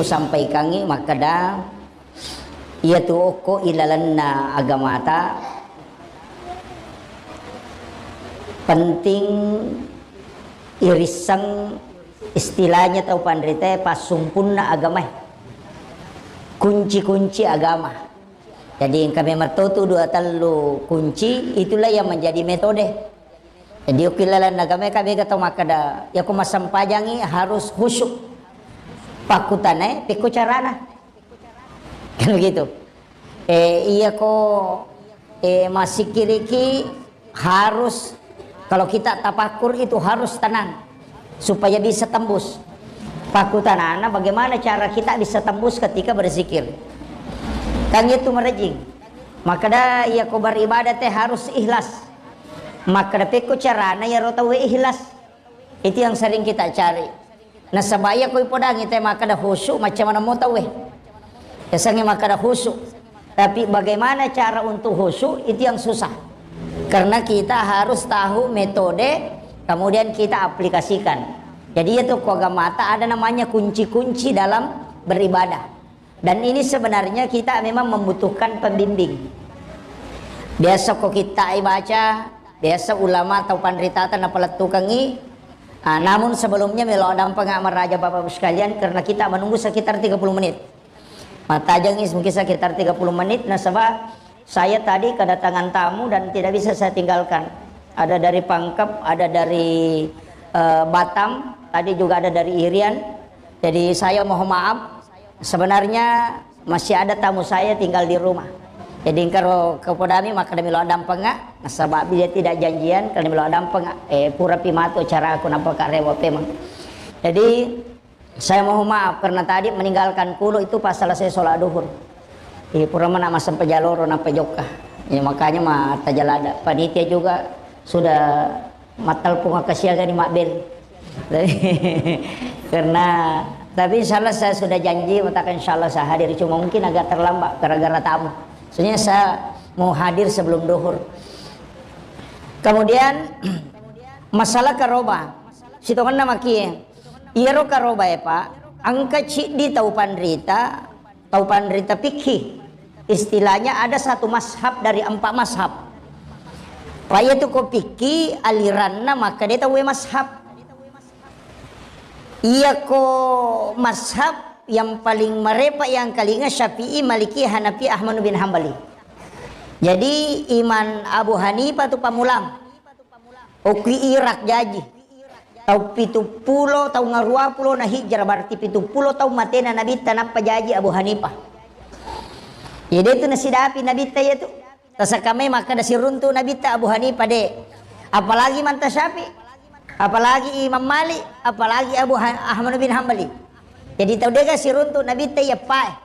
sampaikan maka dah ia tu oko ilalanna agama ta penting irisang istilahnya tau pandrite pasumpuna agama kunci-kunci agama. Jadi kami mertutu dua telu kunci itulah yang menjadi metode. Jadi ukilalan agama kami kata makada ya ku masam pajangi harus khusyuk pakutane piku carana kan begitu. Iya ko masih kiriki harus kalau kita tapakur itu harus tenang supaya bisa tembus pakutanana. Bagaimana cara kita bisa tembus ketika berzikir kan itu merejing maka dah iya ko beribadah teh harus ikhlas. Maka dapat ko carana ya rotawe ikhlas itu yang sering kita cari. Nah sabaya ko ipodang itu maka dah khusyuk macam mana mau tahu biasanya maka dah khusyuk. Tapi bagaimana cara untuk khusyuk itu yang susah karena kita harus tahu metode kemudian kita aplikasikan. Jadi itu kogamata ada namanya kunci-kunci dalam beribadah dan ini sebenarnya kita memang membutuhkan pembimbing. Biasa kok kita baca biasa ulama atau pandritatan apalat tukangi. Namun sebelumnya melo dampang raja bapak sekalian karena kita menunggu sekitar 30 menit. Mata jengis mungkin sekitar 30 menit. Nah sebab saya tadi kedatangan tamu dan tidak bisa saya tinggalkan. Ada dari Pangkep, ada dari Batam, tadi juga ada dari Irian. Jadi saya mohon maaf. Sebenarnya masih ada tamu saya tinggal di rumah. Jadi kalau kepodami maka demi lo dampang nah sebab dia tidak janjian kalau demi lo dampang pura pimato cara aku nampak karewa memang. Jadi saya mohon maaf karena tadi meninggalkan kulo itu pas selesai sholat duhur. Pura mana masam pejaloro napa joka. Ya makanya mah tajalada. Panitia juga sudah matal punga kasiaga di Makbel. Karena tapi insyaallah saya sudah janji mengatakan insyaallah saya hadir cuma mungkin agak terlambat gara-gara tamu. Sebenarnya saya mau hadir sebelum duhur. Kemudian masalah karoba. Situ kan nama kie. Iro karoba ya Pak. Angka cik di tahu pandrita fikih. Istilahnya ada satu mazhab dari 4 mazhab. Pak itu ko fikih aliranna maka dia tahu mazhab. Iya ko mazhab yang paling merepa yang kalinya Syafi'i, Maliki, Hanafi, Ahmad bin Hambali. Jadi iman Abu Hanifah tu pamulang. Oki Irak jaji. Tau 70 tau ngarua pulo na hijrah berarti 70 tau matena Nabi tanap pajaji Abu Hanifah. Jadi itu nasidapi Nabi ta itu. Tasa kami maka nasiruntu Nabi ta Abu Hanifah de. Apalagi manta Syafi'i, apalagi Imam Malik, apalagi Ahmad bin Hambali. Jadi tahu dia kasih runtuh Nabi teh ya Pak.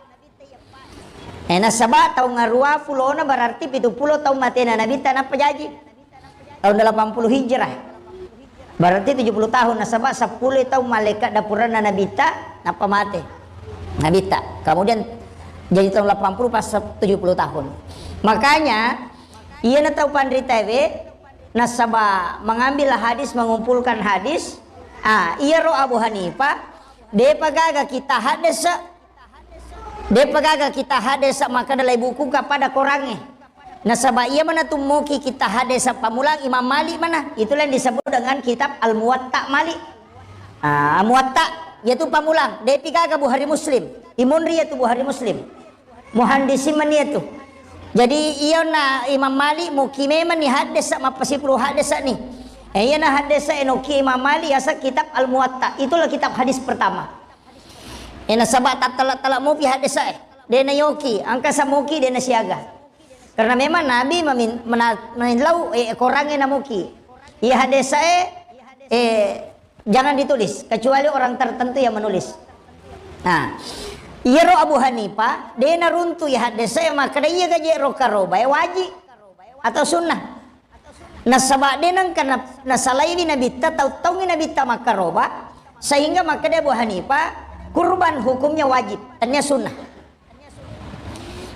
Nasabah tahu ngarua pulau na berarti 70 tahun mati Nabi tanah pejaji. Tahun 80 hijrah. Berarti 70 tahun nasabah 10 tahun malaikat dapuran Nabi ta napa mati. Nabi ta. Kemudian jadi tahun 80 pas 70 tahun. Makanya ia na tahu pandrita nasabah mengambil hadis mengumpulkan hadis. Ia ro Abu Hanifah dia pagaga kita hadesa maka dalai buku kepada korangnya. Nasabah ia mana tumuki kita hadesa pamulang Imam Malik mana itulah yang disebut dengan kitab Al-Muwatta Malik. Muwatta yaitu pamulang dia pagaga Bukhari Muslim imunri yaitu Bukhari Muslim muhandisi man yaitu. Jadi ia na Imam Malik mukimeman ni hadesa mapasipuluh hadesa ni. Iya na hadesa enoki Imam Malik asa kitab Al-Muwatta itulah kitab hadis pertama. Nasabah talak mupi hadesa dia na yoki angka samuki dia na siaga. Karena memang Nabi menilau korangnya na muki. Iya hadesa jangan ditulis kecuali orang tertentu yang menulis. Nah, iya ro Abu Hanifah dia na runtu ya hadesa maka dia gaje ro karoba wajib atau sunnah. Nasabah denang karena nasalai di Nabi ta tahu Nabi ta makaroba sehingga maka dia Abu Hanifah kurban hukumnya wajib tanya sunnah.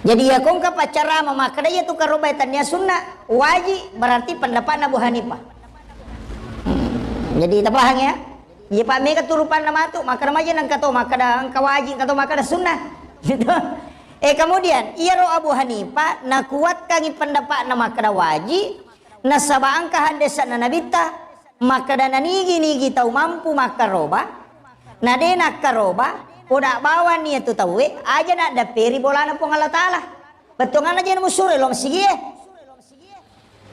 Jadi ya kong pacara maka dia tu karoba tanya sunnah wajib berarti pendapat Abu Hanifah. Jadi kita paham ya. Iya Pak Mega turupan nama tu, maka nama aja nang kato maka dah wajib kato maka dah sunnah. Gitu. Kemudian iya ro Abu Hanifah na kuatkan pendapat nama kada wajib, na sabang kahandesan na nabita, maka dah nigi tahu mampu maka roba, na de nak karoba, udah bawa niat tu tahu aja nak da peri bolana pun Allah Taala. Betongan aja namu sure lo masih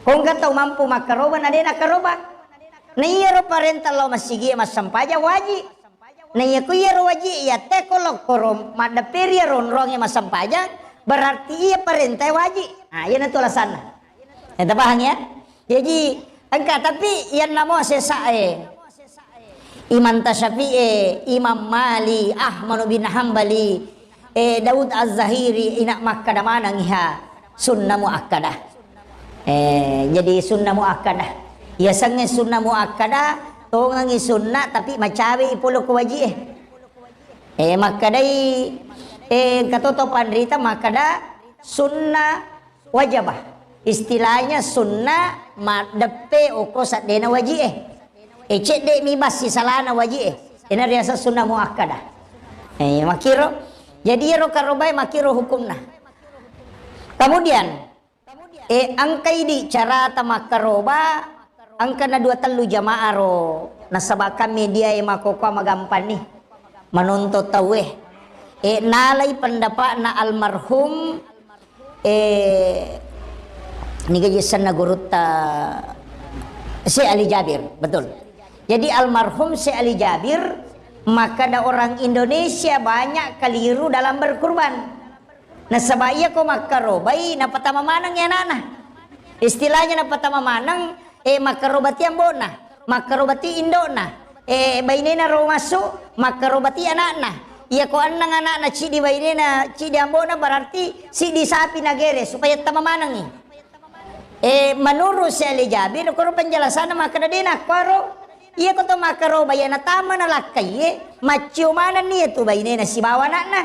kung tahu mampu maka roba na de nak karoba. Na iya ro parenta lo masigi mas sampaja waji. Na iya ku iya ro waji ya te kolok korom mada peri ron rong mas sampaja berarti iya parenta waji. Ah iya na tu alasan. Enta paham ya? Jadi engka tapi yang namo sesae Imam Tasyafi'i, Imam Mali, Ahmad bin Hambali, Daud Az-Zahiri ina makkada manang iha sunnah muakkadah. Jadi sunnah muakkadah. Ya sange sunnah muakkadah tongangi sunnah tapi macawi ipolo ko waji makadai katoto pandrita makada sunnah wajibah istilahnya sunnah madepe oko sadena waji cek de mi basi salana waji ina riasa sunnah muakkadah makiro jadi ro karobai makiro hukumna kemudian angkai di cara tamakaroba angka na 2 telu jamaah ro nasabakan media makoko magampan nih menuntut taweh nalai pendapat na almarhum ni gajisan na guruta si Ali Jabir betul. Jadi almarhum si Ali Jabir maka ada orang Indonesia banyak keliru dalam berkurban. Nasabaya ko makarobai na patama manang ya nana. Istilahnya na patama manang makarobati ambona, makarobati indona, bainena ro masuk, makarobati anakna. Iya ko anang anak ci di bainena, ci di ambona berarti si di sapi nagere supaya tamamanang ni. Menurut si Ali Jabir, ko penjelasan maka dadena karo iya ko to makaroba ya na tama na lakay macio mana ni tu bainena si bawa anakna.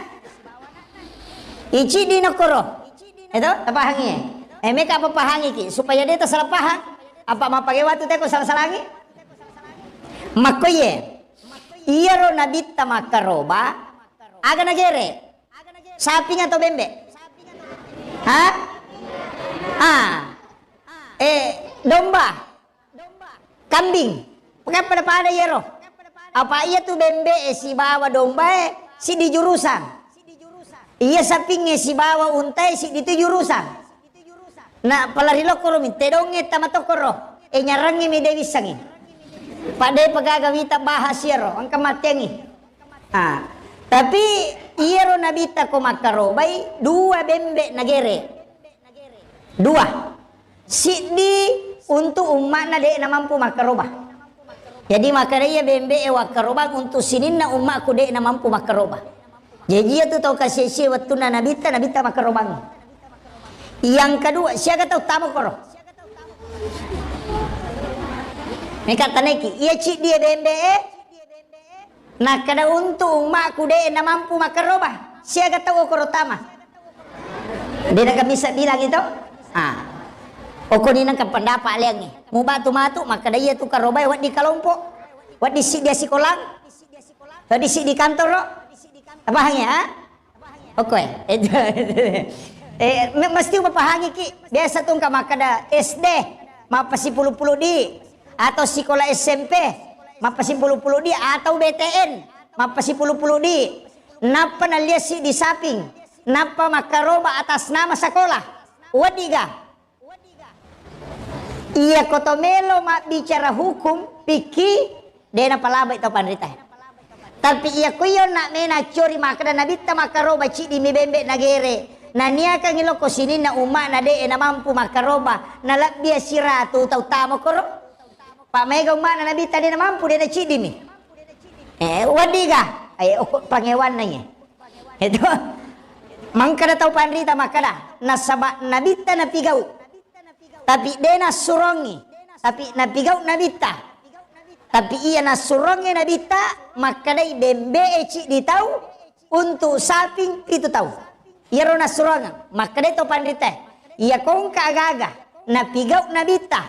Ici di nakoro. Itu pahangi. Meka apa pahangi ki supaya dia tak salah paham. Apa mapage watu teko salah-salangi makoye iya ro nabita makaroba aga nagere sapi atau bembe domba kambing pakai pada yero apa iya tu bembe si bawa domba si di jurusan iya sapi si bawa untai si di tu jurusan. Nah palarilo koro mi tedonge tamatokoro nyarangi mi dewi sangi pada pagagawita bahas yero ang kamatengi tapi iyero nabita ko makarobai 2 bembe nagere 2 sidi untuk umat na de na mampu makaroba jadi makaraya bembe wakaroba untuk sinin na umat ko de na mampu makaroba jadi itu tau kasih waktu na nabita makarobang. Yang kedua, siapa tahu tamu koro? Mereka taneki, iya cik dia bembe, nak kada untung mak kude na mampu makaroba. Siapa tahu koro tama? Dia nak bisa bilang itu? Oko ni nang pendapat liang ni. Mu batu matu maka dia tu karoba wat di kelompok, wat di si dia sikolang, wat di si di kantor lo. Apa hanya? Oke, mesti mapahangi ki biasa tung ka makada SD mapasi puluh-puluh di atau sekolah SMP mapasi puluh-puluh di atau BTN mapasi puluh-puluh di napa naliasi di samping napa makaroba atas nama sekolah wadiga iya kotomelo mak bicara hukum piki dena palaba itu panrita tapi iya kuyo nak mena curi makada nabita makaroba ci di mibembe nagere na niya kang iloko sinin na uma na de na mampu makaroba na labia siratu tau tamo koro pa mega uma na nabita de na mampu de na cidimi wadiga ay pangewan na niya itu mangkada tau panrita makada nasaba nabita na pigaw tapi de na surongi tapi na pigaw nabita tapi iya na surongi nabita makada dembe eci di tau untuk saping itu tahu iya rona surongan maka deto pandita iya kong kagaga na pigaw na bita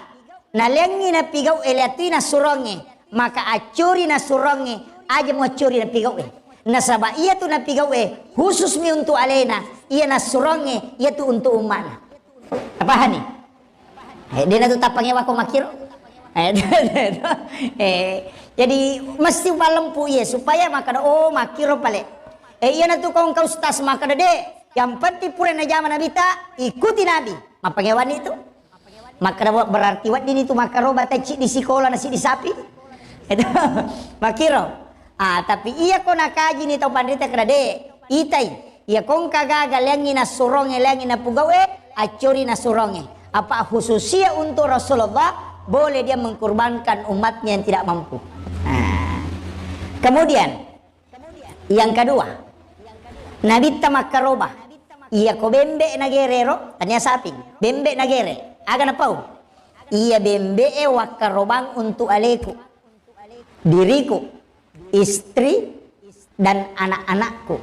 na lengi na pigaw eliati na suronge maka acuri na suronge aja mau curi na pigawe. Nasaba iya tu na pigawe khusus mi untuk alena, iya na suronge iya tu untuk umana. Apa nih? Dia na tu tapangewa ko makiro. Jadi mesti palempu ya supaya makada makiro pale. Iya na tu kau ustaz makada de. Yang penting pura na zaman nabi ta ikuti nabi. Mapangewan itu. Maka berarti wat ini tu makaro bataci di sekolah nasi di sapi. Itu makiro. Tapi iya ko nakaji ni tau pandita kada de. Itai. Iya kong kagagal lengi na suronge lengi na pugawe acuri na suronge. Apa khususia untuk Rasulullah boleh dia mengkorbankan umatnya yang tidak mampu. Kemudian yang kedua, Nabi tamakaroba. Iya ko bembe na gerero, tanya sapi. Bembe na gere. Aga na pau. Iya bembe wakarobang untuk aleku. Diriku, istri dan anak-anakku.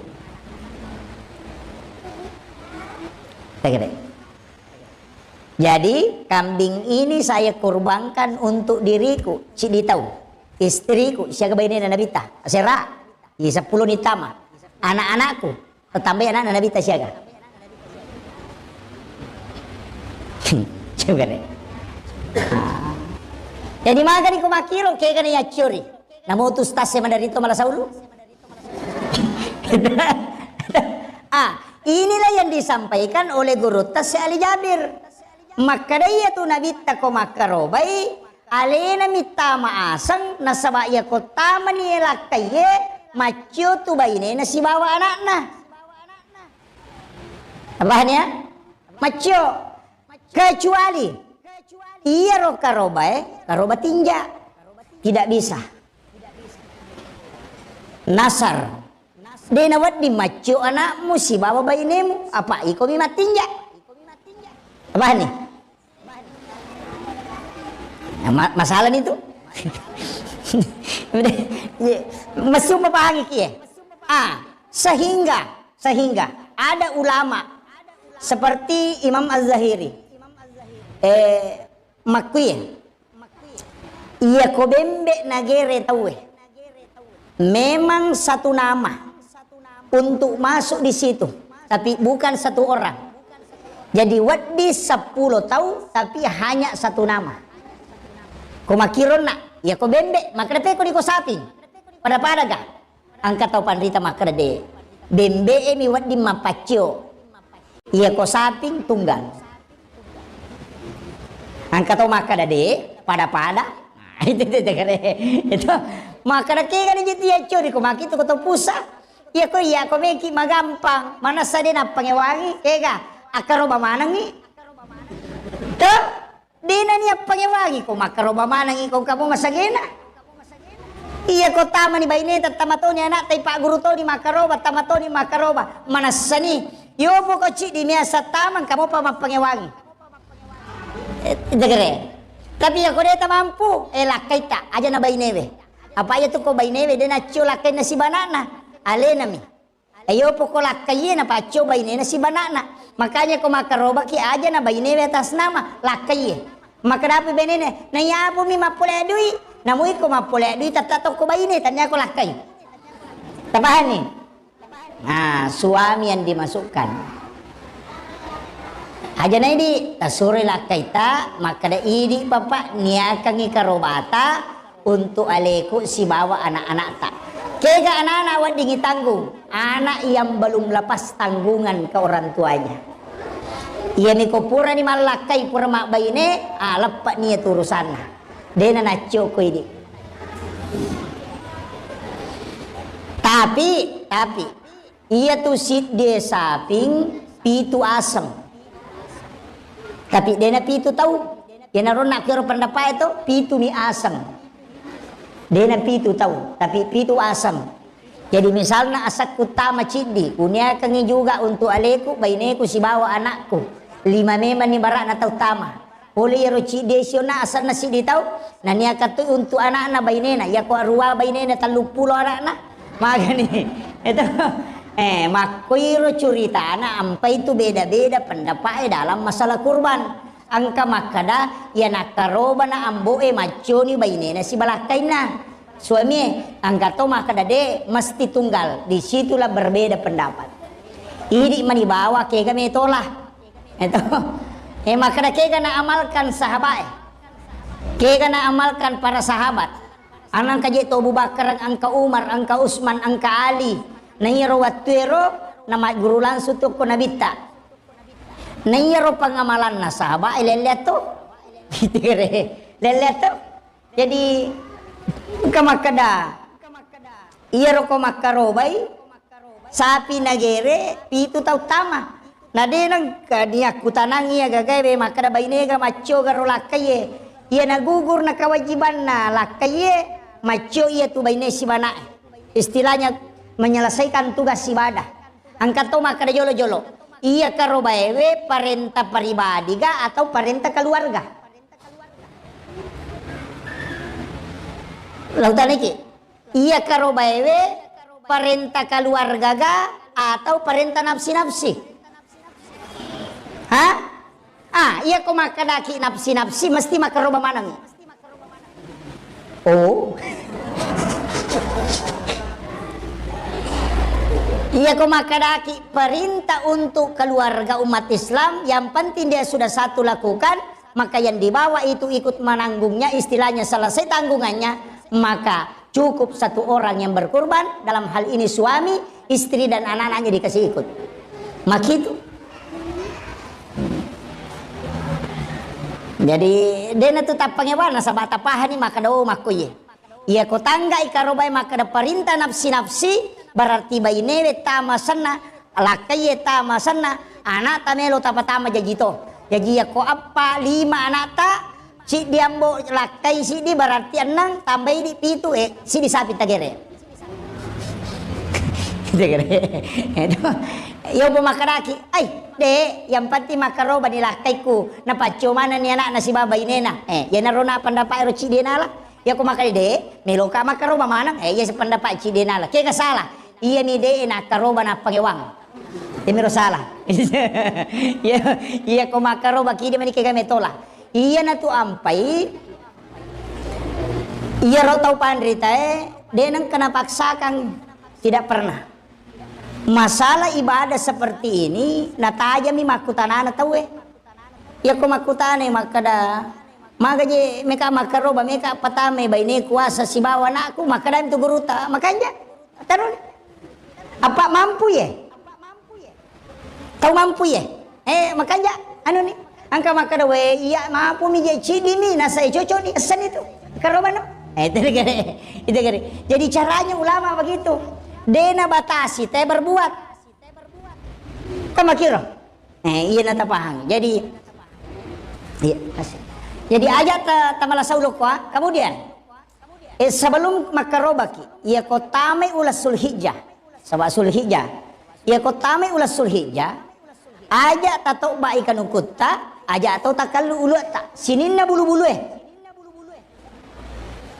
Jadi kambing ini saya kurbankan untuk diriku, cidi tahu, istriku, siaga bayi na nabita, sera, iya 10 nitama, anak-anakku, tetambah anak nabita siaga. Juga deh. Jadi maka di kumakiro kayak kan ya curi. Namun tu stase mandarito malah saulu. Inilah yang disampaikan oleh guru tas Ali Jabir. Maka dia tu nabi tako makarobai alena mita maasang nasaba ya kota mani lakaye macio tu baine nasi bawa anakna. Apanya? Macio. Kecuali iya roh karoba tinja tidak bisa. Nasar denawat di macio anakmu si bawa bainemu apa iko mi matinja apa nih masalah itu masuk memahami kia sehingga ada ulama seperti Imam Az-Zahiri makuya iya ko bembe nagere tawe memang satu nama untuk masuk di situ tapi bukan satu orang. Jadi wadi 10 tahu tapi hanya satu nama. Kumakiron nak ya ko bembe makade ko di ko sapi pada ga angkat tau pandrita makade bembe mi wadi mapacio iya ko sapi tunggal angkat tau makade pada itu makada ke kan jadi ya curi ko makito ko to pusa iya ko meki magampang mana sa din pangewangi kega akaroba manangi to dina niya pangewangi ko makaroba manangi ko kamu masagena iya ko tama ni baine tamato ni anak tay pak guru to ni makaroba tamato ni makaroba mana sani yobo ko ci di miasa taman kamu pa mapangewangi degere tapi ako deta mampu lakay ta aja na baineve apa aja tu ko baineve de na cio lakay na si banana alena mi ayo po ko lakay na pa cio baineve na si banana makanya ko makaroba ki aja na baineve atas nama lakay maka dapat baineve na yapo mi mapule dui namui ko mapule dui tatato ko baineve tanya ko lakay tabahan ni suami yang dimasukkan aja na ini tasuri lakay ta maka da ini bapak niakan ikarobata untuk aleku si bawa anak-anak tak kega anak-anak wadingi tanggung anak yang belum lepas tanggungan ke orang tuanya iya ni ko pura ni malakay pura mak bayine lepak niya turusan dena nacho ko ini tapi iya tu sit dia saping pitu asem tapi dena pitu tahu ya naron nak kira pendapat itu pitu mi asam dena pitu tahu tapi pitu asam jadi misalnya asak utama cidi kunia kangi juga untuk aleku baineku si bawa anakku 5 memang ni barak na tahu tama boleh ro cidi siona asal nasi di tahu nania katu untuk anak-anak bainena ya ko arua bainena 30 anak-anak magani itu makuiro cerita anak ampai itu beda-beda pendapat dalam masalah kurban angka makada ya nakaroba na amboe macho ni bainena si balakaina suami angka to makada de mesti tunggal. Disitulah berbeda pendapat. Ini manibawa kega metolah itu makada kega na amalkan sahabat, kega na amalkan para sahabat. Anang kaje to Abu Bakar, angka Umar, angka Usman, angka Ali. Nayro watero nama guru langsung to ko nabita. Nayro pangamalan na sahabat ileleto. Gitu leleto. Jadi kamakada. Iyaro ko makarobay. Sapi nagere pitu tau tama. Nade nang kadiya kutanang iya gagay be makada bainega macho garolakaye. Iya nagugur na kewajiban na lakaye. Macho iya tu baine si bana. Istilahnya menyelesaikan tugas ibadah. Angkat to makada jolo-jolo. Iya karobaewe parenta pribadi ga atau parenta keluarga. Lautan iki. Iya karobaewe parenta keluarga ga atau parenta nafsi-nafsi. Hah? Iya ko makadaki nafsi-nafsi mesti makaroba manang. Oh. Iya ko makadaki perintah untuk keluarga umat Islam, yang penting dia sudah satu lakukan, maka yang dibawa itu ikut menanggungnya, istilahnya selesai tanggungannya, maka cukup satu orang yang berkorban, dalam hal ini suami, istri dan anak-anaknya dikasih ikut. Maka itu. Jadi dena tetap pangewana sabat tapahani maka do makuye. Ia ko tangga ikarobai maka da perintah nafsi-nafsi berarti bainewe tama sana lakaye tama sana anak tamelo tapatama jajito. Jadi ya ko apa 5 anak ta si diambo lakai si di berarti 6 tambah di pitu si di sapi tagere. Tagere. Itu yo bumakaraki ay de yang penting makaroba ni lakaiku na pacho mana ni anak na si baba inena ya narona pendapat ro cidena lah ya ko makali de meloka makaroba mana ya pendapat cidena lah kaya salah iya ni de na karoba na pangewang mero salah iya ko makaroba kidi mani kaya metola iya na tu ampai iya ro tau pandrita de nang kena paksakan tidak pernah. Masalah ibadah seperti ini natajami makutanana tahu ya ko makutane makada magaje meka makaroba meka patame baine kuasa si bawa naku makada itu guruta makanya taruh apa mampu ya tahu mampu ya makanya anu nih angka makada we iya mampu mi je cidimi na saya cocok di esen itu karoba no itu gere jadi caranya ulama begitu. Dena batasi teh berbuat kamakiro iya nata pahang jadi iya jadi aja tamala sauluk wa kemudian sebelum makarobaki ia kotame ulas sulhijjah sabak sulhijjah ia kotame ulas sulhijjah aja tato ba ikan ukutta aja atau takallu ulu ta sininna bulu-bulu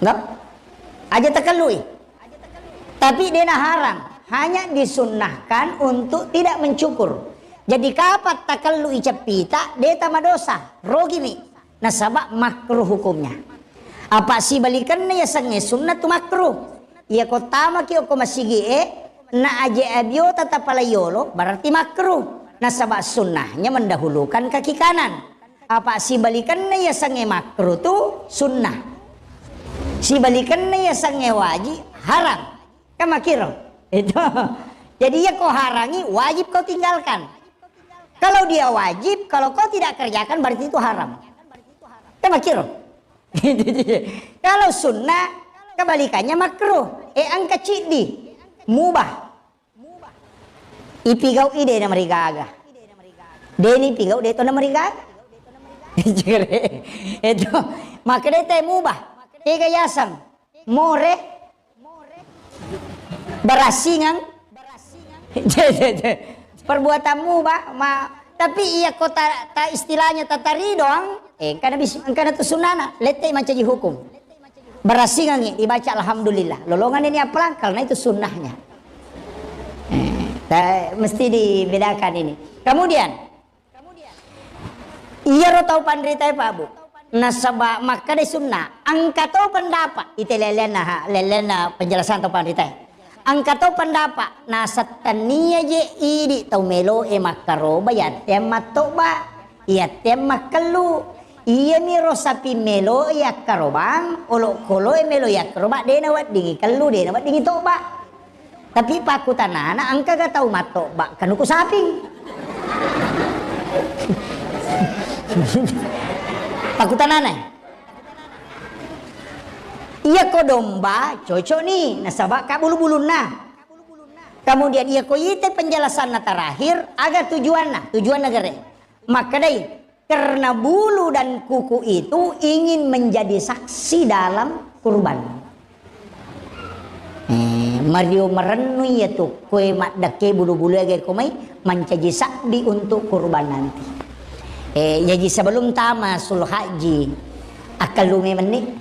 enggak aja takallu tapi dena haram hanya disunnahkan untuk tidak mencukur. Jadi kapat takallu icapita deta madosa rogimi nasabak makruh hukumnya. Apa si balikan ya sange sunnah tu makruh. Ia kotama ki ko masigi na aje abio tatapalayolo berarti makruh. Nasabak sunnahnya mendahulukan kaki kanan. Apa si balikan ya sange makruh tu sunnah. Si balikan ya sange wajib haram. Kamu kira itu jadi ya kau harangi wajib kau tinggalkan kalau dia wajib kalau kau tidak kerjakan berarti itu haram kamu kira kalau sunnah kebalikannya makruh angka cidi mubah ipigau ide na marigaga deni pigau de to na marigaga itu maka dete mubah yasang more berasingan perbuatanmu tapi iya kota ta istilahnya tatari doang karena itu sunana lete mencaji hukum berasingan dibaca alhamdulillah lolongan ini apa karena itu sunnahnya mesti dibedakan ini kemudian Iya ro tahu pandrita Pak Bu. Nasaba maka de sunnah. Angka tahu pendapat. Itu lelena penjelasan tahu pandrita. Angka tahu pendapat. Nasatania je idi tahu melo makaroba ya tema toba. Ya tema kelu. Iya mi rosapi melo ya karobang. Olok kolo melo ya karoba. Dena wat dingi kelu dena wat dingi toba. Tapi paku tanana angka gak tahu matoba. Kanuku saping. Pakutanana iya ko domba cocok nih nasabak ka bulu-bulun nah kemudian iya ko ite penjelasan terakhir agar tujuan negara maka dai karena bulu dan kuku itu ingin menjadi saksi dalam kurban Mario merenu ya tuh kue mak dake bulu-bulu agar komai menjadi saksi untuk kurban nanti jadi sebelum tamasul haji akal lu memeni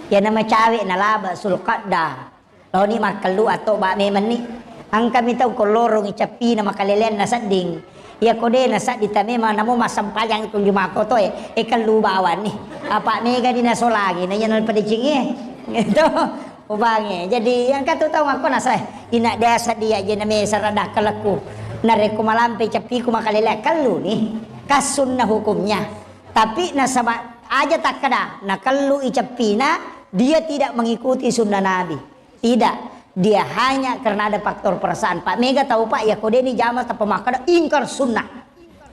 ya nama cawe nalaba sulqadda lo ni makalu atau ba memeni ang kami tahu kolorong icapi na makalelen na sading ya kode na sa ditame namo masampayang itong jumako to kalu bawan ni apa mega di nasolagi na yan padicing gitu ubange jadi yang katu tahu ako na sa ina desa dia je na me sarada kalaku nareko malampe capi ku makalele kalu ni kasunnah hukumnya tapi nasaba aja tak kada nah kalau icapina dia tidak mengikuti sunnah Nabi tidak dia hanya karena ada faktor perasaan Pak Mega tahu Pak ya kode ini jamal tak pemakada ingkar sunnah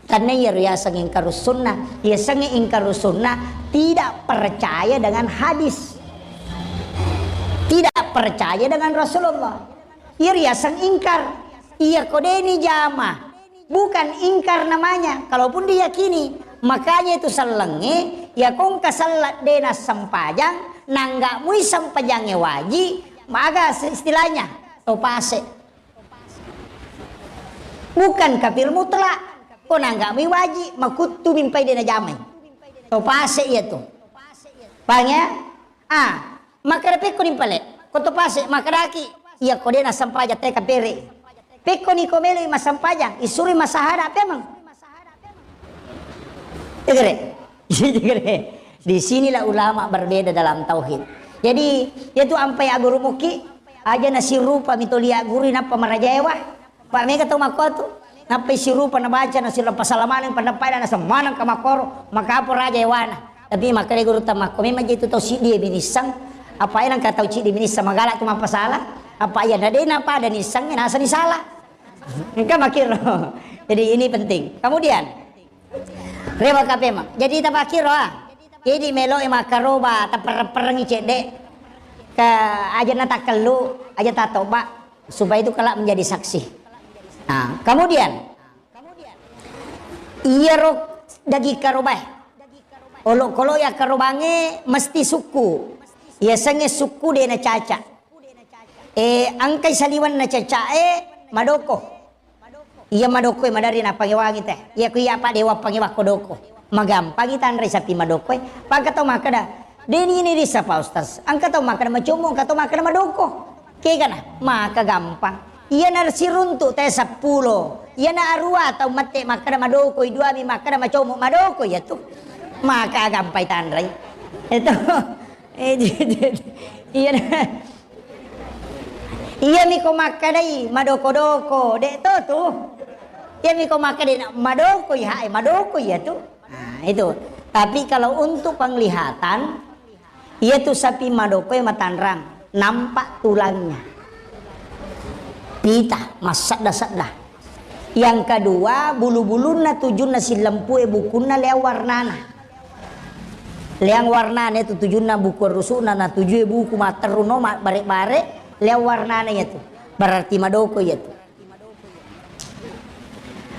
karena ya sang ingkar sunnah ya sang ingkar sunnah tidak percaya dengan hadis tidak percaya dengan Rasulullah ya sang ingkar iya kode ini jamaah bukan ingkar namanya kalaupun diyakini makanya itu selenge ya kong kasalat dena sampajang nangga mui sampajangnya waji maka istilahnya topase bukan kafir mutlak kok nangga mui waji makutu mimpai dena jamai topase ya tuh paham ya maka repek ko nimpale ko topase maka daki iya ko dena sampajang teka pere peko ni komeli masampajang isuri masahada memang di sinilah ulama berbeda dalam tauhid jadi yaitu ampai aguru muki aja nasi rupa mitolia guru napa marajaewa Pak Mega tahu makotu napa isi rupa na baca nasi lepas salaman yang pendapat dan semanang kamakoro maka apa rajaewana tapi maka dia guru tamako memang itu tahu si dia binisang apa yang kata tahu si dia binisang magalak cuma apa salah apa ya ada napa ada nisangnya nasa ni salah enggak makir jadi ini penting kemudian rewa kapema jadi kita makir jadi melo makaroba ta pereng cedek ke aja nata kelu aja tatoba supaya itu kelak menjadi saksi nah kemudian iya rok dagi karobah olok kolo ya karobange mesti suku ya sange suku dia na caca angkai saliwan na caca madoko iya madoko madari na pangiwangi teh iya kuya pak dewa pangiwak kodoko magampang kita andrei sapi madoko pagka tau makada deni ini risa pa ustaz angka tau makada macumong katau makada madoko kaya kana maka gampang iya na siruntu teh 10 iya na arua tau mate makada madoko iduami makada macumong madoko ya tuh maka gampang kita andrei itu iya na iya miko makadai madoko-doko dek tuh iya miko makadai madoko ya tuh nah itu tapi kalau untuk penglihatan iya tuh sapi madoko yang matanrang nampak tulangnya pita masadda yang kedua bulu-buluna tujuna si lempu bukuna lea warnana leang warnana itu tujuna buku rusuna na tuju buku materuno bare-bare lea warnanya itu berarti madoko ya tuh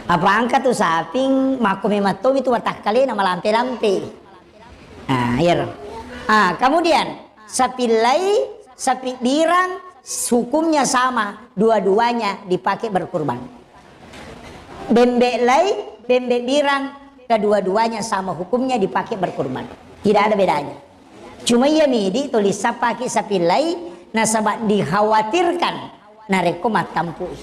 apa angka tuh saping makomi matom itu watak kali nama lampe-lampe nah ya kemudian sapi lai sapi birang hukumnya sama dua-duanya dipakai berkurban bembek lai bembek birang kedua-duanya sama hukumnya dipakai berkurban tidak ada bedanya cuma ya midi tulis pakai sapi lai nasabak dikhawatirkan nareko matampui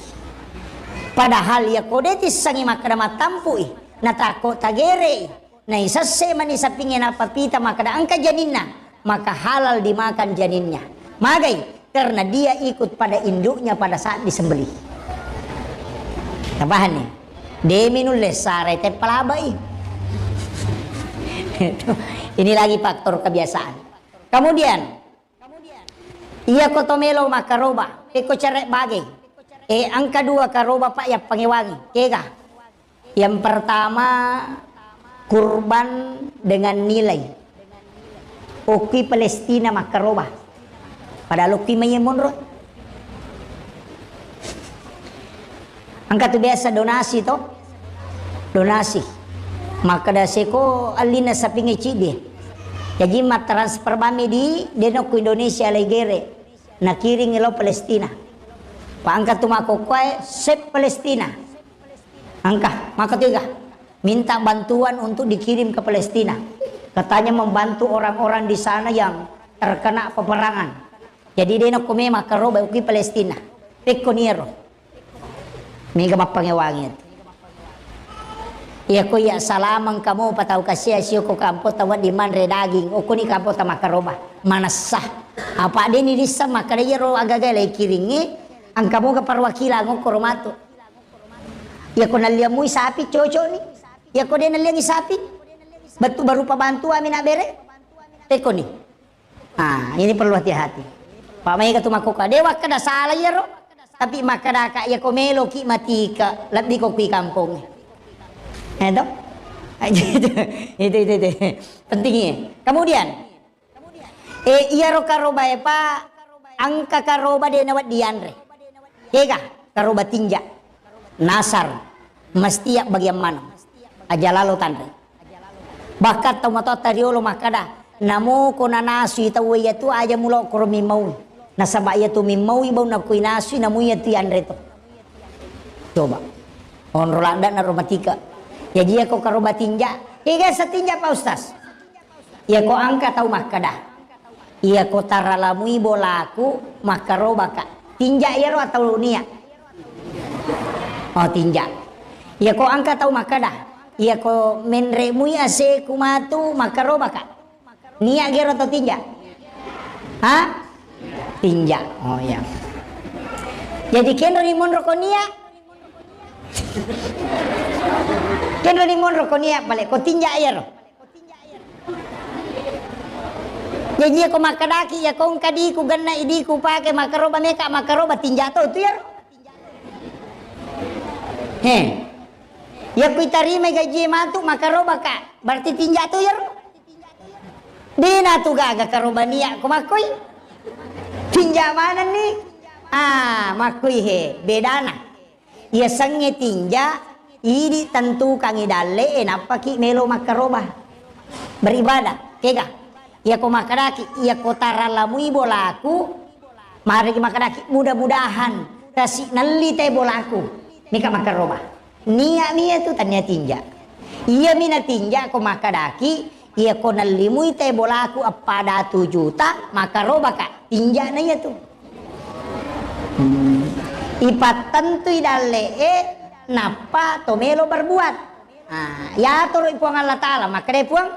padahal ya kodetis sangi makada matampui natako tagere na isase man isapingin na papita maka da angka janinna, maka halal dimakan janinnya. Magai karena dia ikut pada induknya pada saat disembelih. Tabahan nih. Deminul lesare te palabai. Ini lagi faktor kebiasaan. Kemudian ia kotomelo makaroba, eko cerek bagi. Angka dua karoba pak ya pangewangi. Kega. Yang pertama kurban dengan nilai. Oki Palestina makaroba. Padahal oki menyemonro. Angka tu biasa donasi to. Donasi. Maka daseko alina sapingi cidi. Jadi mat transfer bami di denok Indonesia legere. Nakiring ilo Palestina. Paangkat tu makokwai sep Palestina. Angka, maka tiga minta bantuan untuk dikirim ke Palestina. Katanya membantu orang-orang di sana yang terkena peperangan. Jadi denok kume makaroba uki Palestina. Pekoniero. Mega mapangewangit. Iya ko ya salamang kamu patau kasih asio ko kampo tawat di manre daging. O ko ni kampo ta makaroba. Manasah. Apa de ni risa makadaya ro agagale kiringi. Ang kamu ka parwakila ngo koromato. Ya ko naliamuy sapi coco ni. Ya ko de naliang sapi. Batu baru pabantu amin abere. Teko ni. Ini perlu hati-hati. Pak may katumakoka dewa kada salah ya ro. Tapi makadaka ya ko melo ki matika labdi ko ki kampung. Itu. Itu. Pentingnya. Kemudian iya ro karoba pa angka karoba de nawat dianre. Kega karoba tinja. Nasar mesti bagian mana aja lalu tandre bakat tau mato tariolo makada namo ko nanasi tawo ya tu aja mulo ko mimau nasaba ya tu mimau ibau na kui nasi namu ya tu andre to coba on rolanda na romatika ya dia ko karoba tinja kega setinja pa ustaz ya ko angka tau makada iya ko taralamui bolaku makaroba ka tinja ya ro atau nia. Oh tinja. Ya ko angka tau makada. Ya ko menremui ase kumatu makaroba ka. Nia gero atau tinja? Hah? Tinja. Oh ya. Jadi kenro ni mon rokonia. Kenro ni mon rokonia balik ko tinja ya ro. Jadi ko makadaki ya ko kadi ku ganna idi ku pake makaroba meka makaroba tinja to itu ya ro. Ya kui tarima gaji matu makaroba ka berarti tinja tu ya dina tu gaga karoba niya kumakui tinja mana nih makui he bedana ya sange tinja ini tentu kangi dalle napa ki melo makaroba beribadah kega ya ko makaraki ya ko taralamui bolaku mari makaraki mudah-mudahan kasih nali teh bolaku mika makaroba nia tu tanya tinja iya mina tinja ko makadaki iya ko nalimui teh bolaku pada 2 juta makaroba ka tinja na iya tu ipat tentu idale napa tomelo berbuat ya toro ipuang Allah Ta'ala makade puang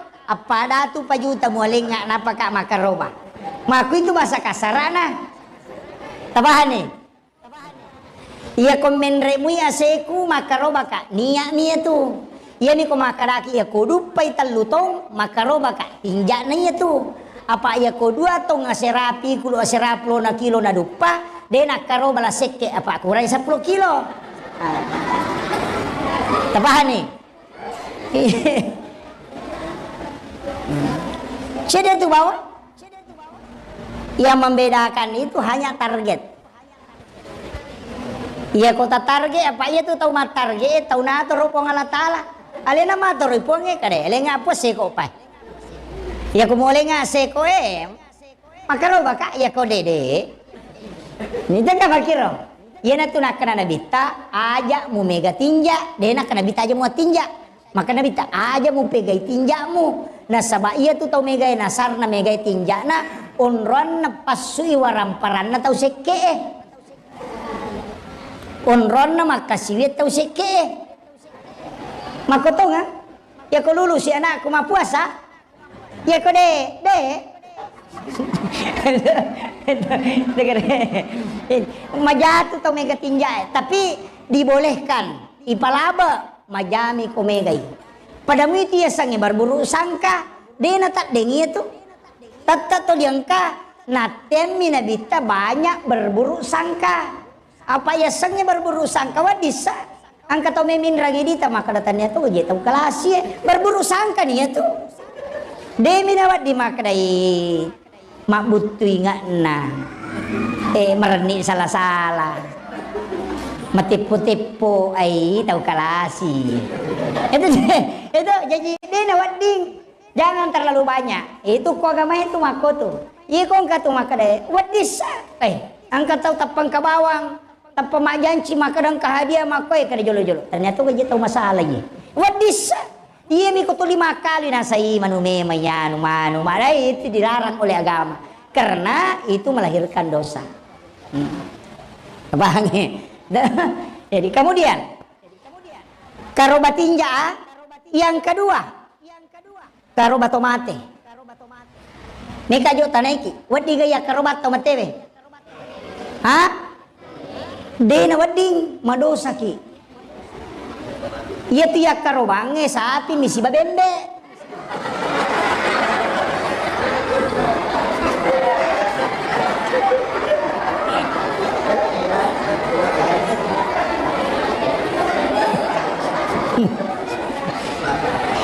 pada tu 4 juta mualinga napa ka makaroba maku itu bahasa kasarana tabahan nih. Iya komen remui aseku makaroba ka nia tu iya ni ko makaraki iya ko dupai talutong makaroba ka tinja na iya tu apa iya ko 2 tong aserapi kulo aseraplo na kilo na dupa de nakaroba la seke apa kurang 10 kilo tabahan nih Cede tu bawah yang membedakan itu hanya target. Iya kota target apa iya tu tahu mat target tahu na toro pong Allah Ta'ala alena ma toro ponge kade lenga po seko pa iya ko mole nga seko makaro baka iya ko dede ni tanda bakiro iya na tu nakana nabita aja mu mega tinja de nakana bita aja mu tinja maka nabita aja mu pegai tinjamu na saba iya tu tahu mega nasar na mega tinja na onron na pasui waramparan na tahu seke onron na makasiwit tau seke makoto nga Ya ko lulus si anakku mah puasa. Ya ko de. Majatu to mega tinjai, tapi dibolehkan ipalaba majami ko megai. Pada miti ya sange berburu sangka, dena tak dengi itu. Tata to diangka, natem minabita banyak berburu sangka. Apa ya sange berburu sangka wadisa. Angka to memin ragi dita maka datanya to je tau kalasi berburu sangka nih itu. Demi nawat di makdai mak butuh ingat nah mereni salah-salah matipu-tipu ai tahu kalasi itu jadi dia nawat ding jangan terlalu banyak itu kok agama itu mako tuh iya kok angkat tuh makdai wadis angkat tahu tapang ke bawang tapang mak janci makadang ke hadiah makoy kada jolo-jolo ternyata kok tahu masalahnya wadis. Iya mikutu 5 kali nasai manume mayanu manu marai itu dilarang oleh agama karena itu melahirkan dosa. Paham ya? Jadi kemudian karobatinja yang kedua karobatomate. Nika jo tanaiki wadi gaya karobatomate we. Hah? Dena wading madosa ki. Iya tiyak karobange sapi misi babembe.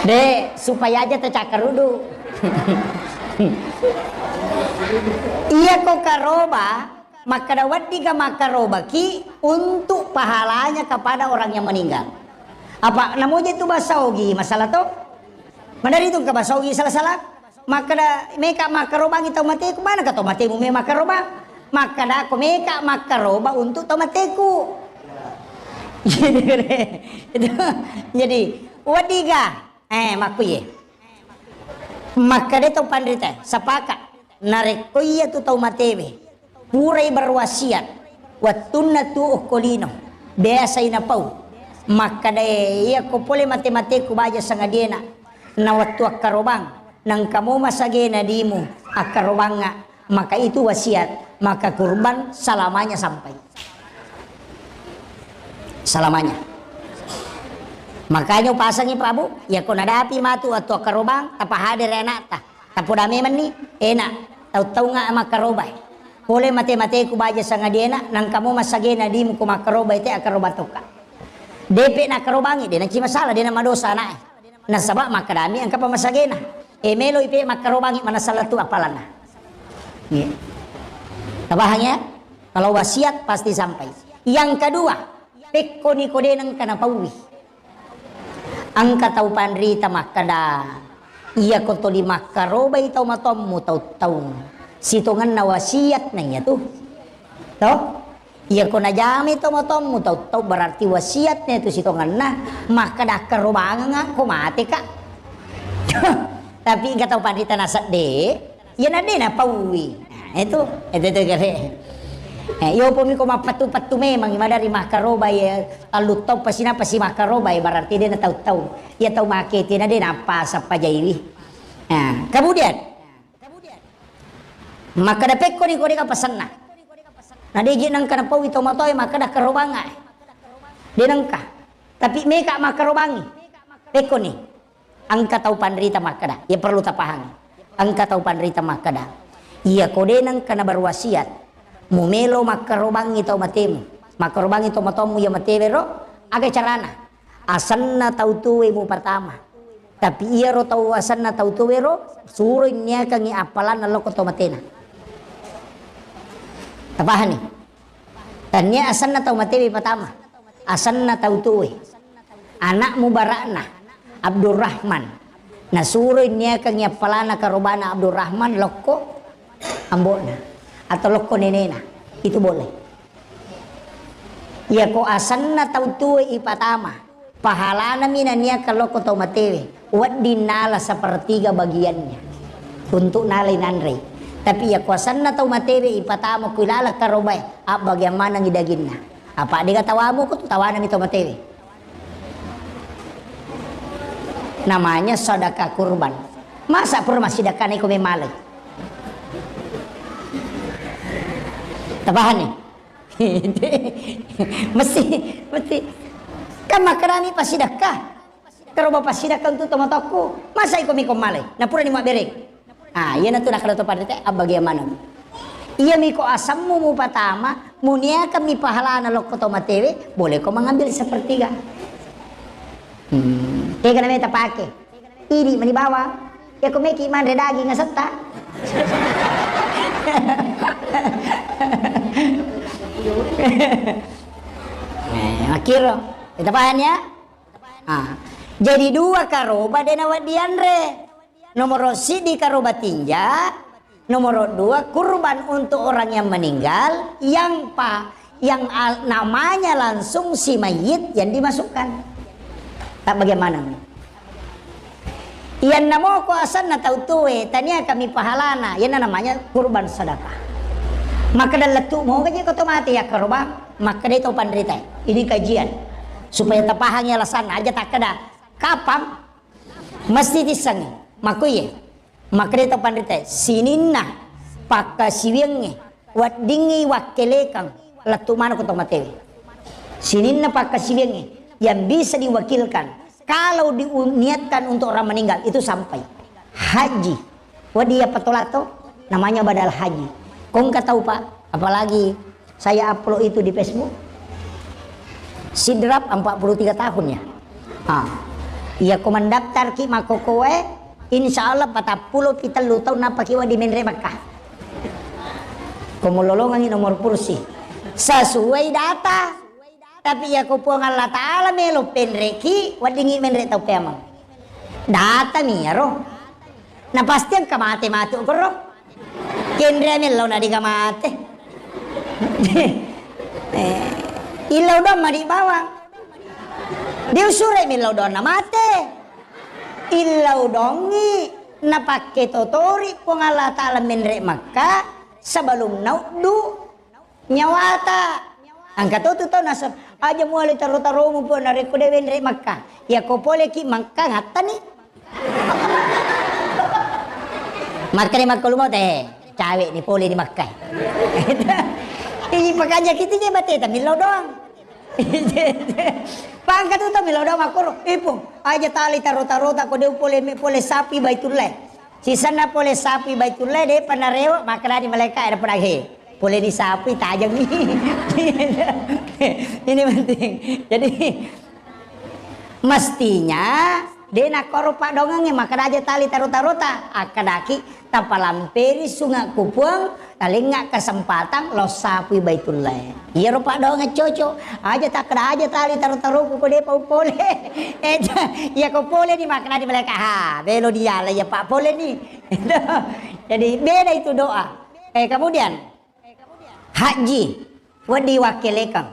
Dek, supaya aja tercakar dulu. Iya kok karoba, maka dawat diga makaroba ki untuk pahalanya kepada orang yang meninggal. Apa namanya itu basaogi masalah to? Mandari itu ke basaogi salah-salah. Maka da meka makaroba kita mate ku mana ka to mate mu me makaroba? Maka da ko meka makaroba untuk to mateku. Jadi wadiga makuye. Maka de to pandrita sepakat narek ko iya tu tau matewe. Purai berwasiat watunna tu ukolino. Biasa ina pau. Maka daya ko pole mate-mate ko baja sa ngadena na waktu akarobang nang kamu masagena dimu akarobang nga maka itu wasiat maka kurban selamanya sampai selamanya makanya pasangnya Prabu ya ko nadapi matu atau akarobang tapahadir enak ta tapudame man ni enak tahu-tahu nga makarobay pole mate-mate ko baja sa ngadena nang kamu masagena dimu ko makarobay te akarobatoka DP na karobangi dia nak masalah dia nak madosa na nasabak makadami ang kapamasagena melo ipe makarobangi mana salah tu apalana ya tabahnya kalau wasiat pasti sampai yang kedua pekko ni kode nang kana pawi ang katau pandrita makada iya ko to di makaroba itaw matommu taw sitongan na wasiat na niya tu to iya ko najami to motommu tau berarti wasiatnya itu sitongan nah maka dah kerobangan nga kumate ka tapi enggak tahu pandita nasat de ya nade na pawi nah, itu gare yo po mi ko mapatu-patu memang dari makaroba ya kalau tau pasi makaroba ya berarti dia na tahu ya tahu make tina de apa sa pajaiwi nah kemudian maka da pekko ni ko ka pasanna nah dia nang kana pawi tomatoy maka dah kerobanga dia nangka tapi meka makarobangi peko ni angka tau pandrita makada ya perlu tapahangi angka tau pandrita makada iya kode nang kana berwasiat mumelo makarobangi tau matemu makarobangi tomatomu ya matevero aga carana asanna tau tuwe mu pertama tapi iya ro tau asanna tau tuwe ro suruh nya kangi apalan loko tomatena tapahan nih tanya asanna tau matewi pertama asanna tau tuwe anak mubarakna Abdurrahman nasuruh niya kang yapalana karobana Abdurrahman loko ambona atau loko nenena itu boleh ya ko asanna tau tuwe ipatama pahalana mina niya kaloko tau matewi wat dinala sepertiga bagiannya untuk nalay nanre tapi ya kuasan na tau matewe ipatama kulala karobay bagaimana ngidagin na apa dia tawamu ko tawanan ito matewe Namanya sedekah kurban. Masa pernah sedekah ni kami malai? Tabahan ni. mesti kan makarani pas sedekah. Kalau bapak sedekah untuk tomatoko, masa iko mi malai? Na pura ni mak berek. Ah, iya na tu nak kada to padete bagaimana? Iya miko asammu mu pertama, munia kami pahala na loko tomatewe, boleh kau mengambil sepertiga. Tega na meta pake. Ini mani bawa. Ya kau meki man daging ngaseta. Akhirnya, kita paham ya? Jadi dua karoba dena wadianre. Nomor sidi karoba tinja. Nomor dua kurban untuk orang yang meninggal. Yang namanya langsung si mayit yang dimasukkan. Tak bagaimana? Yang namo ko asan na tautuwe. Tania kami pahalana. Yan namanya kurban sedekah. Maka dalam letuk mau kaji kau mati ya karoba. Maka dia tahu pandrita. Ini kajian supaya terpahami alasan aja tak kada kapam mesti disangi makuye. Maka dia tahu pandrita sininna pakka siwenge wat dingi wakelekang letuk mana kau mati. Sininna pakka siwenge yang bisa diwakilkan kalau diniatkan untuk orang meninggal itu sampai haji. Wadia patolato namanya badal haji. Kau nggak tahu pak? Apalagi saya upload itu di Facebook. Sidrap 43 tahunnya. Ia kau mendaftar ki makokowe. Insya Allah 40 kita lu tahu napa kiwa di Menre Makkah. Kau melolongan nomor kursi sesuai data. Tapi ya kau puang Allah Ta'ala melo penreki wadingi menre tau pemang. Data miro. Nah pasti yang kamate mati ukro. Kendra melo na di kamate. Ilaw dong madi bawang. Dia usure melo dong na mate. Ilaw dongi na pakai totori puang Allah Ta'ala menre Makkah sebelum naudu nyawata. Angkat tu tahu nasab aja mulai taruh-taruh mu pun dari kuda benre Makkah. Ya kau boleh ki Makkah ngata ni. Makkah ni Makkah lumau teh. Cawek ni boleh di Makkah. Ini pakanya kita je bate tapi lo doang. Pangkat tu tapi lo doang aku. Ipung aja tali taruh-taruh tak kau dia boleh sapi baitullah. Sisa na boleh sapi baitullah deh panarewa maka di mereka ada peragi. Boleh disapi tajam ini. Ini penting. Jadi mestinya dia nak korupak dongangnya maka aja tali taruh-taruta akadaki tanpa lampiri sungai kupuang kali nggak kesempatan lo sapi baitullah. Iya rupak dongeng cocok aja tak kena aja tali taruh-taruh kuku dia pau boleh. Ya kau boleh nih makan di mereka belo dia lah ya pak boleh nih. Jadi beda itu doa. Kemudian haji wadi wakilekang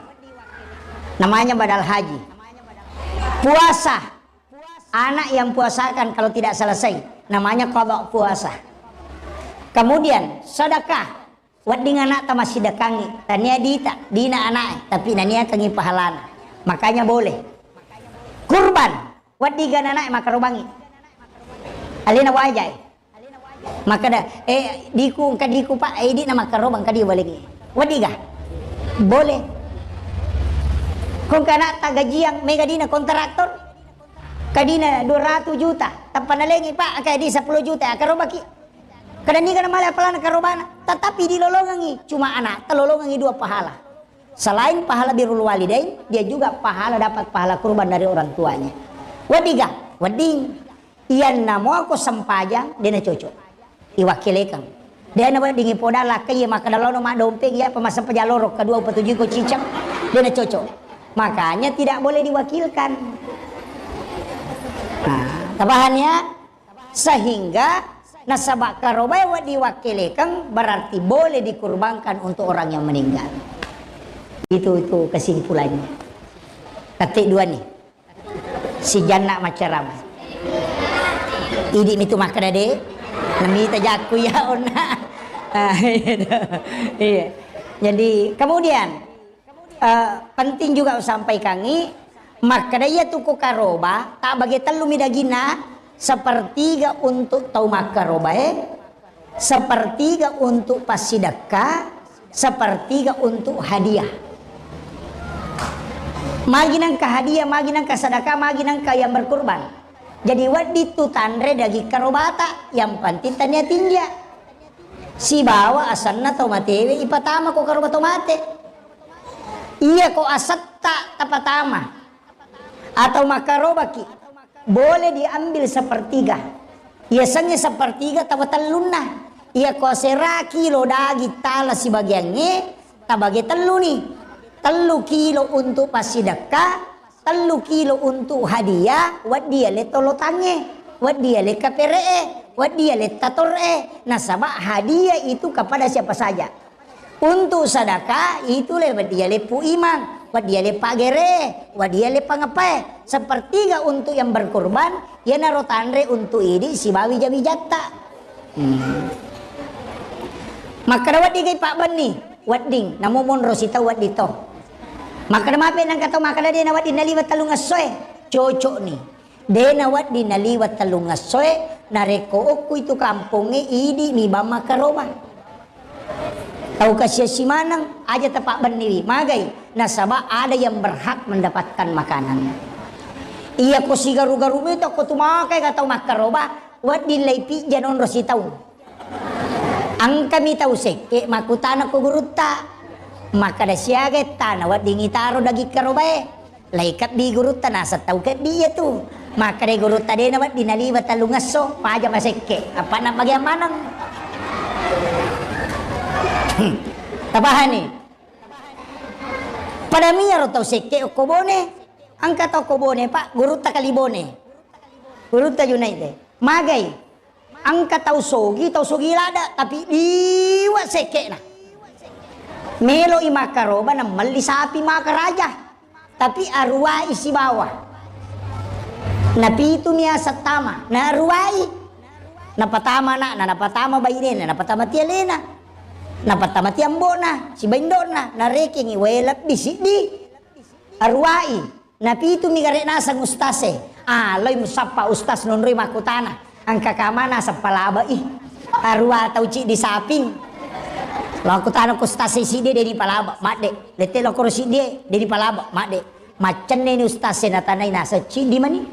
namanya badal haji. Puasa anak yang puasakan kalau tidak selesai namanya qadha puasa. Kemudian sedekah wadi anak ta masih dekangi tania dina anak tapi nania kangi pahalana makanya boleh. Kurban wadi anak maka rubangi alina wajai maka dah diku pak di nama karobang kadi balik wadiga boleh kung kana tagajiang mega dina kontraktor kadina 200 juta tanpa nalengi pak kaya di 10 juta karobaki kadang ni kana mala pelana karobana tetapi dilolongangi cuma anak telolongangi dua pahala selain pahala birrul walidain dia juga pahala dapat pahala kurban dari orang tuanya. Wadiga wading iyan namo aku sempajang dina cocok iwakilekan dia nak dingi poda lah kaya maka dalam nama dompeng ya pemasang pejalorok kedua petujuh ko cicang dia nak cocok makanya tidak boleh diwakilkan. Nah tabahannya sehingga nasabak karobai wa diwakilkan berarti boleh dikurbankan untuk orang yang meninggal. Itu kesimpulannya. Ketik dua nih si jana macaram idi itu makan ade nami tajaku ya ona. Iya. Jadi kemudian penting juga sampai kangi Maka daya tu ko karoba tak bagi telu midagina sepertiga untuk tau makaroba sepertiga untuk pasidaka, sepertiga untuk hadiah. Maginang ka hadiah, maginang ka sadaka, maginang ka yang berkurban. Jadi wadi tu tandre dagi karobata yang penting tanya tinggi. Si bawa asanna tau matewe ipatama ko karoba tau mate. Iya ko asatta tapatama. Atau makarobaki boleh diambil sepertiga. Biasanya sepertiga tawatalunna. Ia ko sera kilo dagi tala si bagiannya tabagi telu nih. 3 kilo untuk pasidaka, 3 kilo untuk hadiah, wad dia le tolotange, wad dia le kapere, wad dia le tatore. Nasabah hadiah itu kepada siapa saja. Untuk sedekah itu le wad dia le pu imam, wad dia le pagere, wad dia le pangapai. Sepertiga untuk yang berkorban, ya naro tandre untuk ini si bawi jabi jatta. Maka wad digai Pak Bani, wad ding, namun rosita wad dito. Maka mape nang kata maka dia nawat dinaliwat talungasoy cocok nih dia nawat dinaliwat talungasoy nareko oku itu kampungnya idi mi bama karoba tahu kasih si manang aja tepak berdiri magai nasabah ada yang berhak mendapatkan makanan iya ko si garu-garu itu ko tumakai katau makaroba wat dilaipi janon rositau ang kami tahu seke makutana ko gurutta maka da siya tanah wat dingitaro dagi karobae laikat di gurutta nasa tau kat dia tu maka de gurutta de nawat dinaliwat talungaso paja masekke apa na bagaimana tabahan ni pada miya tau sekke okobone angka tau kobone pak gurutta kalibone gurutta yunaide magai angka tau sogi lada tapi liwat sekke na melo imakaroba na malisapi makaraja tapi arwai si bawah napitu niya sa tama na arwai napatama na napatama bayin na napatama tialena napatama tiambo na si baindon na nareking iwelap bisidi arwai napitu mi gare na sang ustase loy musapa ustas nonroy makutana ang kakamana sa palaba arwa tau ci di saping lo aku tanah ko stase si dia di palaba makde lete lo ko si dia di palaba makde macam ni ustase na tanay nasa ci di mani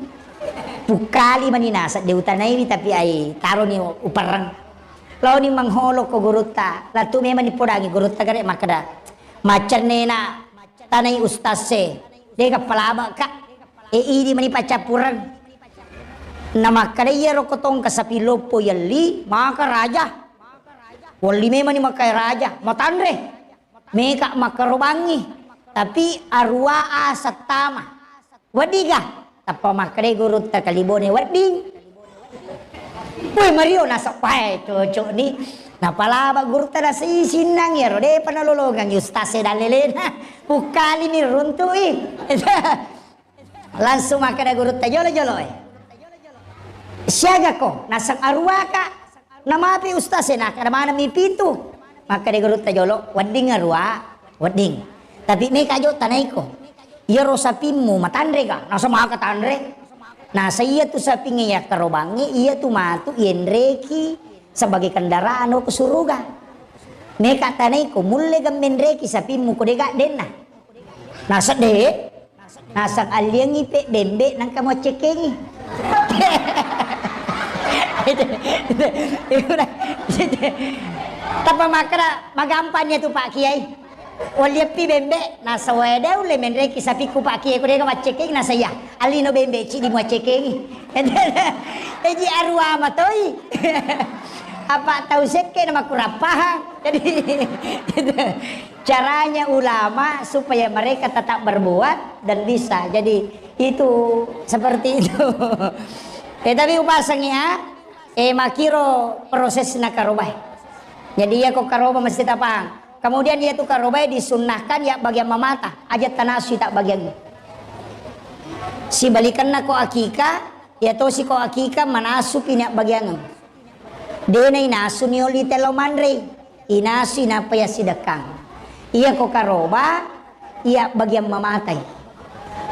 pukali mani nasa de utanay ni tapi ay taro ni uparang lo ni mangholo ko guruta la tu me mani podangi guruta gare makada macam ni na tanay ustase de ka palaba ka idi mani pacapurang na makadaya ro ko tong kasapilopo yali maka raja wali memang ni makai raja matandre meka makarobangi tapi arwa asatama wadiga tapa makre guru takalibone wading Woi Mario nasa pai cocok ni napalaba guru tada sinang ya rode panalologang ustase dalelena ukali ni runtui langsung makada guru tajolo jolo siaga ko nasang arwa ka namapi ustase na kada mana mi pitu maka de gurut tajolo wading arwa wading tapi me kajo tanay ko iya ro sapimmu matandre ka nasa maka tandre nasa iya tu sapinge ya karobangi iya tu matu yenreki sebagai kendaraan ke suruga me ka tanay ko mulle gammenreki sapimmu ko dega denna nasa de nasa alyangi pe bembe nang kamo cekengi Tapa makra magampan niya tu Pak Kiai. Waliapi bembe nasa wede ule menreki sapi ku Pak Kiai ko dega macekeng nasa ya. Alino bembe ci di macekeng. Eji arwa matoi. Apa tahu seke nama kurapah. Jadi caranya ulama supaya mereka tetap berbuat dan bisa. Jadi itu seperti itu. Tapi upasangnya makiro proses na karobay. Jadi ya kok karoba mesti tapang. Kemudian dia tu karobay disunnahkan ya bagian mamata. Ajat tanasi tak bagian. Si balikan na ko akika, ya to si ko akika manasu pinak bagian. Dena inasu ni oli telo mandre. Inasu na paya sidakang. Iya ko karoba, iya bagian mamatay.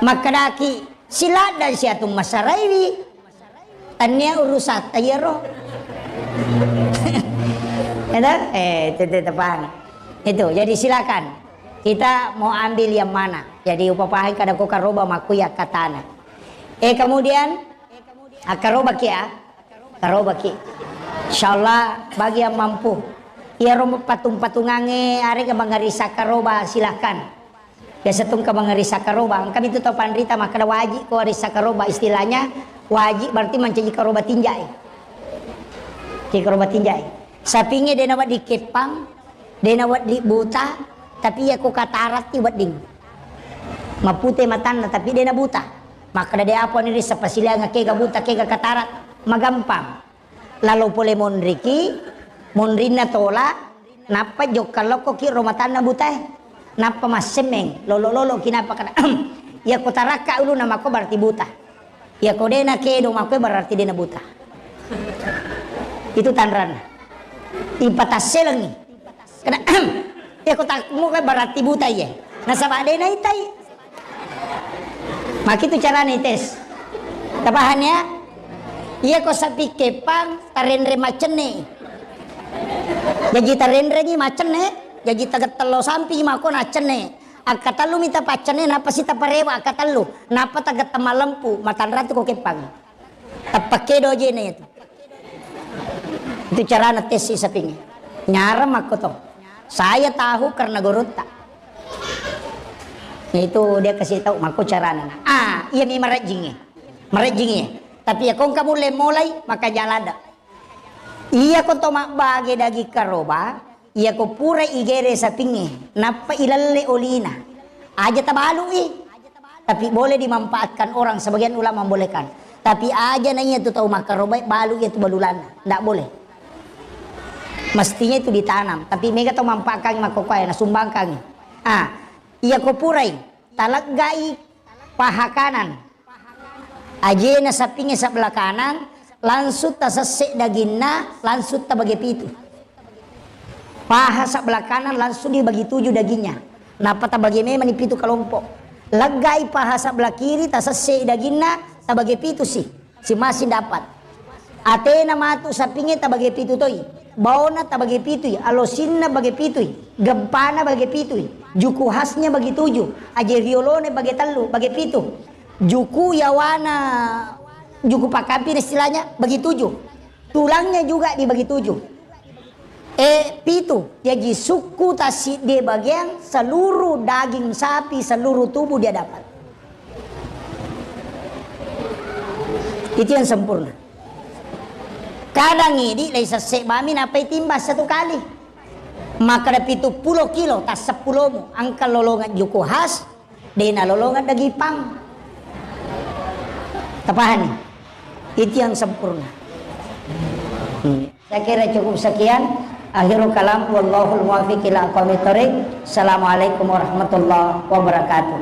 maka daki sila dan siatung masarairi tanya urusat ayero. Itu tepan. Itu jadi silakan kita mau ambil yang mana. Jadi upapahin kada ko karoba makuya katana. Kemudian karoba ki ya. Karoba ki. Insyaallah bagi yang mampu. Ya romo patung-patungange are ka bangarisa karoba silakan. Ya setung ka bangarisa karoba. Kami itu tahu pandrita maka wajib ko arisa karoba istilahnya wajib berarti mencaji karoba tinjai. Ki karoba tinjai. Sapinge dia nawat di kepang, dia nawat di buta, tapi ya ko katarat ti wading. Mapute matanda tapi dia na buta. Maka dia apa ni sa pasila nga kega buta kega katarat magampang. Lalu pole monriki, monrina tola, napa jok kalau ko ki romatan na buta. Napa masemeng, lolo kinapa kana. Ya ko taraka ulo nama ko berarti buta. Ya ko dena kedo mako berarti dena buta. Itu tanran. Ipataselang ni. Kana ya ko tak mo berarti buta ye. Nasaba dena itay. Makitu cara ni tes. Tapahannya iya ko sapi kepang tarenre macene. Jadi tarenre ni macene. Jadi tagat talo sampi mako na cene. Akatalu mita pacene napa sita parewa akatalu. Napa tagat tamalampu matanratu ko kepang. Tapakedo je ne itu. Itu cara na tes si saping. Nyaram ako to. Saya tahu karena gorota. Itu dia kasih tahu mako cara na. Iya mi marajinge. Tapi ya kung kamu mulai maka jalada. Iya ko to makbage dagi karoba. Iya ko pura igere sa pingi. Napa ilalle olina. Aja tabalu Tapi boleh dimanfaatkan orang. Sebagian ulama membolehkan. Tapi aja nanya itu tahu makaroba balu itu balulan. Tidak boleh. Mestinya itu ditanam. Tapi mereka tahu manfaatkan makokaya. Nasumbangkan. Iya ko purai. Talaggai paha kanan. Aja na sa pingi sa belah kanan. Langsut ta sesek dagingna. Langsut ta bagi pitu. Paha sa belah kanan langsung dibagi 7 dagingnya. Napa ta bagi memang pitu kelompok. Legai paha sa belah kiri ta sesek dagingna ta bagi pitu si masih dapat. Atena matu sa pingi ta bagi pitu toy. Baona ta bagi pitu, alosinna bagi pitu, gempana bagi pitu, juku khasnya bagi 7, aje riolone bagi 3, bagi pitu. Juku yawana juku pakampin istilahnya bagi 7. Tulangnya juga dibagi 7. Pitu, jadi suku tasik dia bagian seluruh daging sapi, seluruh tubuh dia dapat. Itu yang sempurna. Kadang ini laisa sebami napai timbas 1 kali. Maka ada 70 kilo, tas 10 mu. Angka lolongan juku khas, dena lolongan daging pang. Tapahan. Itu yang sempurna. Saya kira cukup sekian. Akhirul kalam wallahul muwaffiq ila aqwamit thoriq. Assalamualaikum warahmatullahi wabarakatuh.